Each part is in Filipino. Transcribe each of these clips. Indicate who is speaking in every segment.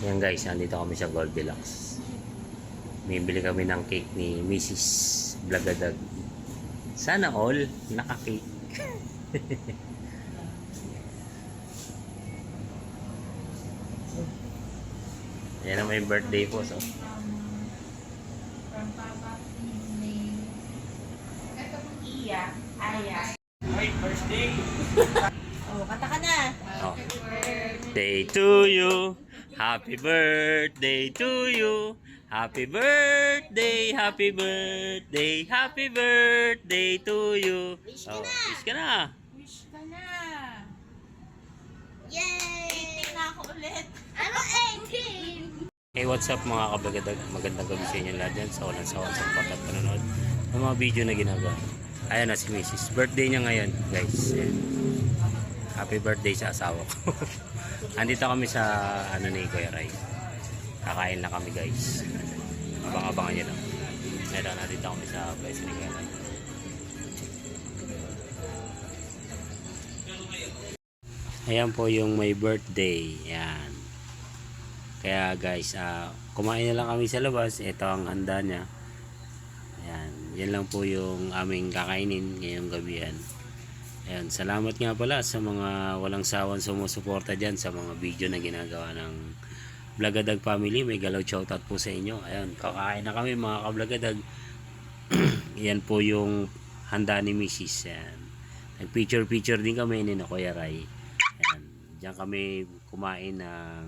Speaker 1: Yan guys, nandito kami sa Goldilocks. Bibili kami ng cake ni Mrs. Blagadag. Sana all naka-cake. Yan ang may birthday po. So.
Speaker 2: From Papa Disney. Ito po Iya. Aya.
Speaker 3: Happy birthday!
Speaker 2: Oh, kata ka na.
Speaker 1: Oh. Day to you. Happy birthday to you. Happy birthday, happy birthday, happy birthday to you.
Speaker 2: Wish ka
Speaker 1: Oh,
Speaker 2: na.
Speaker 1: wish ka na.
Speaker 2: Wish ka na. Yay! 18 na ako ulit. Ano 18?
Speaker 1: Hey, what's up mga kabagadag? Magandang gabi sa inyo lahat dyan sa walang sawan sa patat panonood ng mga video na ginagawa. Ayan na si Mrs. Birthday niya ngayon, guys. Ayan. Happy birthday sa asawa ko. Andito kami sa ano ni Kuya Ray. Kakain lang kami, guys. Abang-abangan nyo lang. Ito, nandito kami sa place ni Kuya Ray. Ayan po yung may birthday. Ayan. Kaya guys, kumain na lang kami sa labas. Ito ang handa niya. Ayan. Yan lang po yung aming kakainin ngayong gabihan. Ayan. Salamat nga pala sa mga walang sawan sumusuporta dyan sa mga video na ginagawa ng Blagadag family. May galaw shoutout po sa inyo. Ayan. Kakain na kami mga kablagadag. Yan po yung handa ni Mrs. Ayan. Nag-picture din kami ni Kuya Ray. Ayan. Diyan kami kumain ng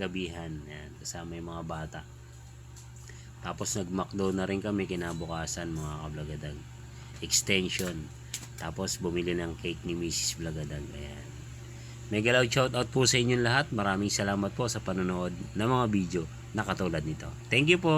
Speaker 1: gabihan. Ayan, kasama yung mga bata. Tapos nag-McDo na rin kami kinabukasan mga kablagadag. Extension. Tapos bumili ng cake ni Mrs. Blagadag. Ayan. May galaw shoutout po sa inyong lahat. Maraming salamat po sa panonood ng mga video na katulad nito. Thank you po!